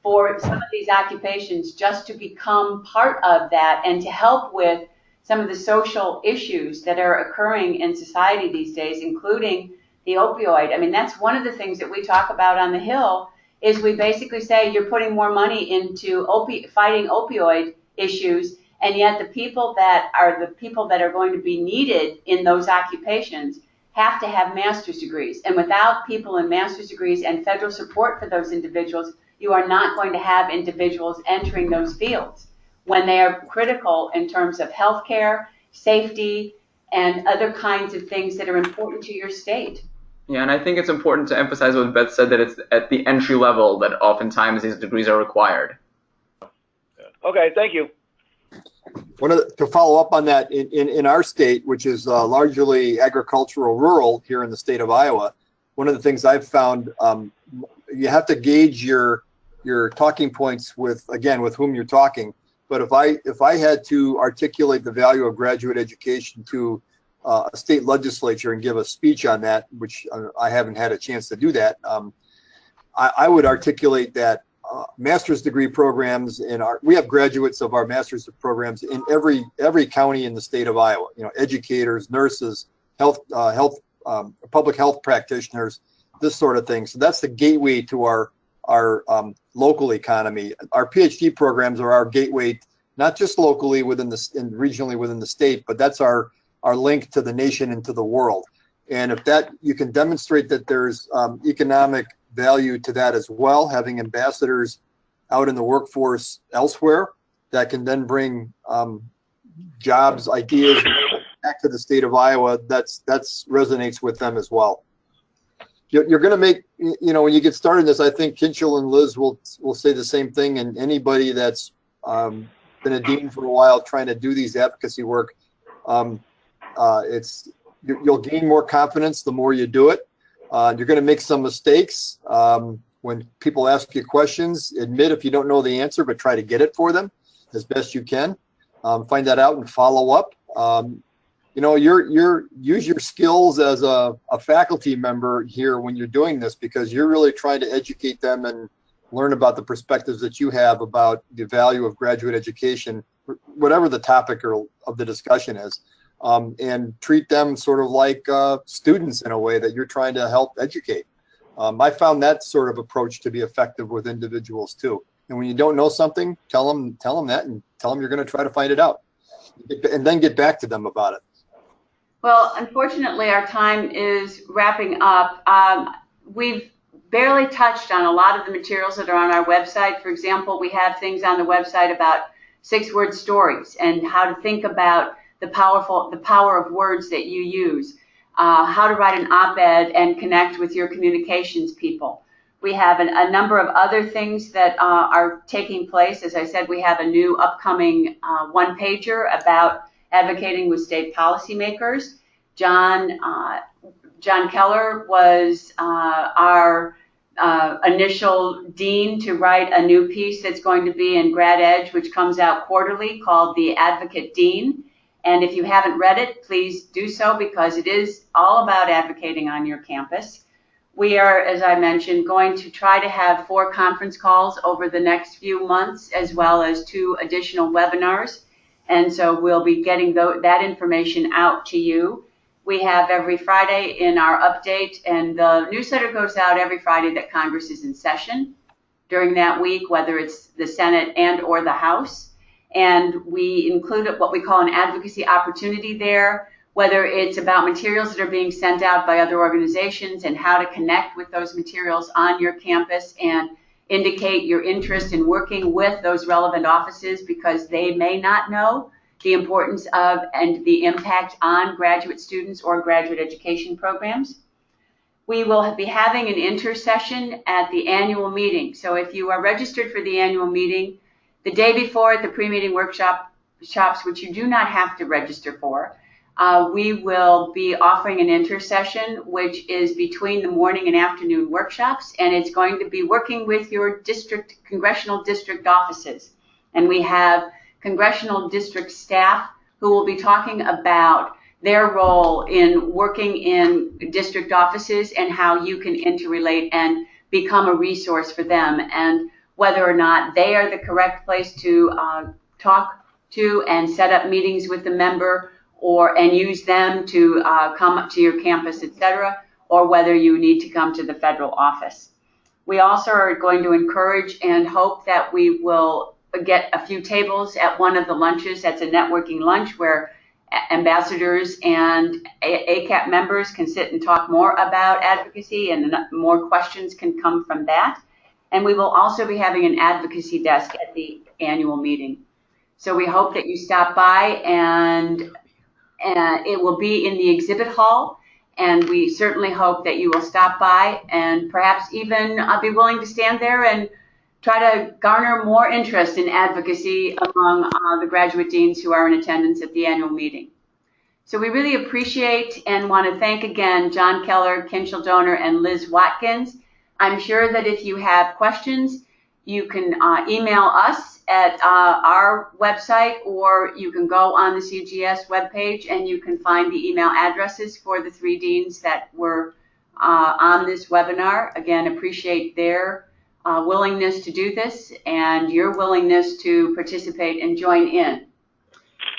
for some of these occupations just to become part of that and to help with some of the social issues that are occurring in society these days, including the opioid. I mean, that's one of the things that we talk about on the Hill, is we basically say you're putting more money into fighting opioid issues, and yet the people that are going to be needed in those occupations have to have master's degrees. And without people in master's degrees and federal support for those individuals, you are not going to have individuals entering those fields when they are critical in terms of healthcare, safety, and other kinds of things that are important to your state. Yeah, and I think it's important to emphasize what Beth said, that it's at the entry level that oftentimes these degrees are required. Okay, thank you. To follow up on that, in our state, which is largely agricultural rural here in the state of Iowa, one of the things I've found, you have to gauge your talking points with whom you're talking. But if I had to articulate the value of graduate education to a state legislature and give a speech on that, which I haven't had a chance to do that, I would articulate that master's degree programs we have graduates of our master's programs in every county in the state of Iowa. You know, educators, nurses, public health practitioners, this sort of thing. So that's the gateway to our local economy. Our PhD programs are our gateway, not just locally and regionally within the state, but that's our link to the nation and to the world. And if that, you can demonstrate that there's economic value to that as well, having ambassadors out in the workforce elsewhere that can then bring jobs, ideas back to the state of Iowa, that's resonates with them as well. You're going to make, when you get started in this, I think Kinchel and Liz will say the same thing, and anybody that's been a dean for a while trying to do these advocacy work, you'll gain more confidence the more you do it. You're going to make some mistakes. When people ask you questions, admit if you don't know the answer, but try to get it for them as best you can. Find that out and follow up. Use your skills as a faculty member here when you're doing this, because you're really trying to educate them and learn about the perspectives that you have about the value of graduate education, whatever the topic of the discussion is. And treat them sort of like students in a way that you're trying to help educate. I found that sort of approach to be effective with individuals too. And when you don't know something, tell them that, and tell them you're going to try to find it out, and then get back to them about it. Well, unfortunately, our time is wrapping up. We've barely touched on a lot of the materials that are on our website. For example, we have things on the website about 6-word stories and how to think about the power of words that you use, how to write an op-ed and connect with your communications people. We have a number of other things that are taking place. As I said, we have a new upcoming one-pager about advocating with state policymakers. John Keller was our initial dean to write a new piece that's going to be in Grad Edge, which comes out quarterly, called The Advocate Dean. And if you haven't read it, please do so, because it is all about advocating on your campus. We are, as I mentioned, going to try to have 4 conference calls over the next few months, as well as 2 additional webinars. And so we'll be getting that information out to you. We have every Friday in our update, and the newsletter goes out every Friday that Congress is in session during that week, whether it's the Senate and or the House. And we include what we call an advocacy opportunity there, whether it's about materials that are being sent out by other organizations and how to connect with those materials on your campus and indicate your interest in working with those relevant offices, because they may not know the importance of and the impact on graduate students or graduate education programs. We will be having an intersession at the annual meeting. So if you are registered for the annual meeting, the day before at the pre-meeting workshops, which you do not have to register for, We will be offering an intersession, which is between the morning and afternoon workshops, and it's going to be working with your district, congressional district offices. And we have congressional district staff who will be talking about their role in working in district offices and how you can interrelate and become a resource for them, and whether or not they are the correct place to talk to and set up meetings with the member, and use them to come up to your campus, etc., or whether you need to come to the federal office. We also are going to encourage and hope that we will get a few tables at one of the lunches. That's a networking lunch where ambassadors and ACAP members can sit and talk more about advocacy, and more questions can come from that. And we will also be having an advocacy desk at the annual meeting. So we hope that you stop by, and it will be in the exhibit hall, and we certainly hope that you will stop by and perhaps even be willing to stand there and try to garner more interest in advocacy among the graduate deans who are in attendance at the annual meeting. So we really appreciate and want to thank again John Keller, Kinchel Donor, and Liz Watkins. I'm sure that if you have questions, you can email us at our website, or you can go on the CGS webpage and you can find the email addresses for the 3 deans that were on this webinar. Again, appreciate their willingness to do this and your willingness to participate and join in.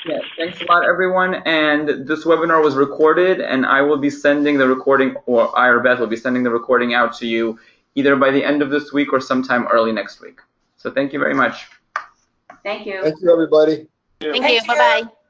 Yeah, thanks a lot, everyone. And this webinar was recorded, and I will be sending the recording, or I or Beth will be sending the recording out to you either by the end of this week or sometime early next week. So thank you very much. Thank you. Thank you, everybody. Thank you. Bye-bye.